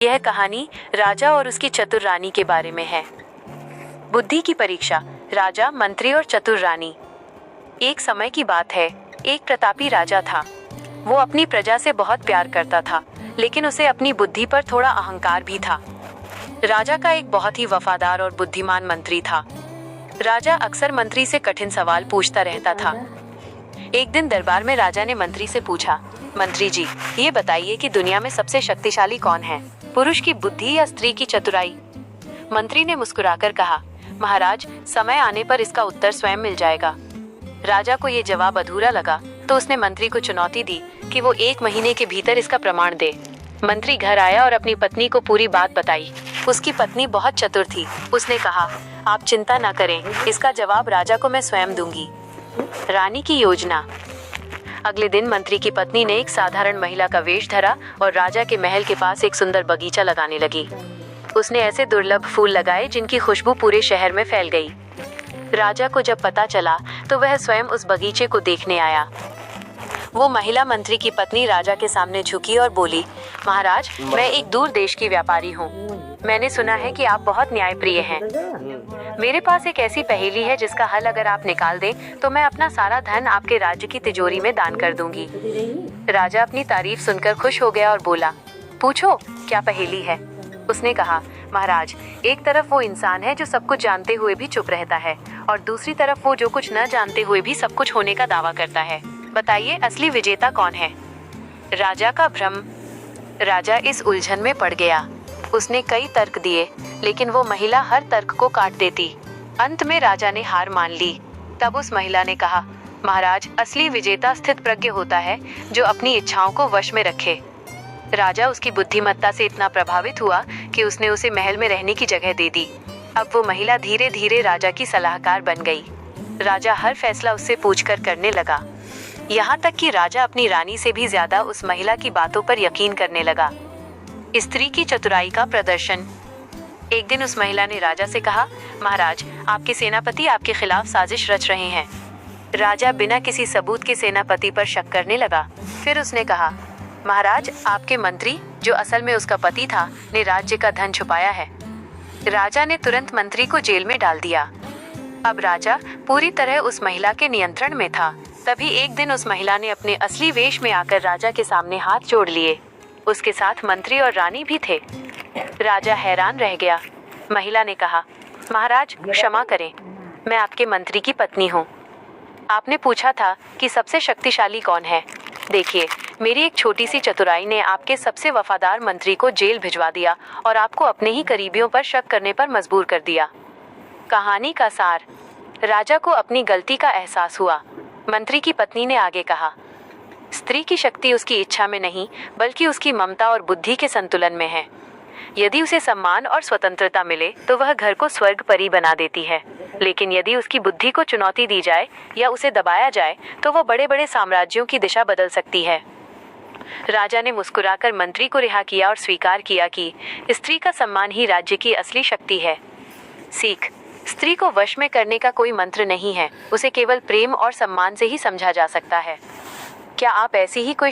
यह कहानी राजा और उसकी चतुर रानी के बारे में है। बुद्धि की परीक्षा, राजा, मंत्री और चतुर रानी। एक समय की बात है, एक प्रतापी राजा था। वो अपनी प्रजा से बहुत प्यार करता था, लेकिन उसे अपनी बुद्धि पर थोड़ा अहंकार भी था। राजा का एक बहुत ही वफादार और बुद्धिमान मंत्री था। राजा अक्सर मंत्री से कठिन सवाल पूछता रहता था। एक दिन दरबार में राजा ने मंत्री से पूछा, मंत्री जी, ये बताइए कि दुनिया में सबसे शक्तिशाली कौन है, पुरुष की बुद्धि या स्त्री की चतुराई? मंत्री ने मुस्कुराकर कहा, महाराज, समय आने पर इसका उत्तर स्वयं मिल जाएगा। राजा को ये जवाब अधूरा लगा, तो उसने मंत्री को चुनौती दी कि वो 1 महीने के भीतर इसका प्रमाण दे। मंत्री घर आया और अपनी पत्नी को पूरी बात बताई। उसकी पत्नी बहुत चतुर थी। उसने कहा, आप चिंता न करें, इसका जवाब राजा को मैं स्वयं दूंगी। रानी की योजना। अगले दिन मंत्री की पत्नी ने एक साधारण महिला का वेश धरा और राजा के महल के पास एक सुंदर बगीचा लगाने लगी। उसने ऐसे दुर्लभ फूल लगाए जिनकी खुशबू पूरे शहर में फैल गई। राजा को जब पता चला तो वह स्वयं उस बगीचे को देखने आया। वो महिला मंत्री की पत्नी राजा के सामने झुकी और बोली, महाराज, मैं एक दूर देश की व्यापारी हूँ। मैंने सुना है कि आप बहुत न्यायप्रिय हैं। मेरे पास एक ऐसी पहेली है जिसका हल अगर आप निकाल दें तो मैं अपना सारा धन आपके राज्य की तिजोरी में दान कर दूंगी। राजा अपनी तारीफ सुनकर खुश हो गया और बोला, पूछो, क्या पहेली है? उसने कहा, महाराज, एक तरफ वो इंसान है जो सब कुछ जानते हुए भी चुप रहता है और दूसरी तरफ वो जो कुछ न जानते हुए भी सब कुछ होने का दावा करता है। बताइए, असली विजेता कौन है? राजा का भ्रम। राजा इस उलझन में पड़ गया। उसने कई तर्क दिए, लेकिन वो महिला हर तर्क को काट देती। अंत में राजा ने हार मान ली। तब उस महिला ने कहा, महाराज, असली विजेता स्थित प्रज्ञ होता है जो अपनी इच्छाओं को वश में रखे। राजा उसकी बुद्धिमत्ता से इतना प्रभावित हुआ कि उसने उसे महल में रहने की जगह दे दी। अब वो महिला धीरे धीरे राजा की सलाहकार बन गई। राजा हर फैसला उससे पूछकर करने लगा। यहाँ तक कि राजा अपनी रानी से भी ज्यादा उस महिला की बातों पर यकीन करने लगा। स्त्री की चतुराई का प्रदर्शन। एक दिन उस महिला ने राजा से कहा, महाराज, आपके सेनापति आपके खिलाफ साजिश रच रहे हैं। राजा बिना किसी सबूत के सेनापति पर शक करने लगा। फिर उसने कहा, महाराज, आपके मंत्री, जो असल में उसका पति था, ने राज्य का धन छुपाया है। राजा ने तुरंत मंत्री को जेल में डाल दिया। अब राजा पूरी तरह उस महिला के नियंत्रण में था। तभी एक दिन उस महिला ने अपने असली वेश में आकर राजा के सामने हाथ जोड़ लिए। उसके साथ मंत्री और रानी भी थे। राजा हैरान रह गया। महिला ने कहा, महाराज, क्षमा करें, मैं आपके मंत्री की पत्नी हूँ। आपने पूछा था कि सबसे शक्तिशाली कौन है। देखिए, मेरी एक छोटी सी चतुराई ने आपके सबसे वफादार मंत्री को जेल भिजवा दिया और आपको अपने ही करीबियों पर शक करने पर मजबूर कर दिया। कहानी का सार। राजा को अपनी गलती का एहसास हुआ। मंत्री की पत्नी ने आगे कहा, स्त्री की शक्ति उसकी इच्छा में नहीं, बल्कि उसकी ममता और बुद्धि के संतुलन में है। यदि उसे सम्मान और स्वतंत्रता मिले तो वह घर को स्वर्ग परी बना देती है, लेकिन यदि उसकी बुद्धि को चुनौती दी जाए या उसे दबाया जाए तो वह बड़े बड़े साम्राज्यों की दिशा बदल सकती है। राजा ने मुस्कुराकर मंत्री को रिहा किया और स्वीकार किया कि स्त्री का सम्मान ही राज्य की असली शक्ति है। सीख। स्त्री को वश में करने का कोई मंत्र नहीं है, उसे केवल प्रेम और सम्मान से ही समझा जा सकता है। क्या आप ऐसी ही कोई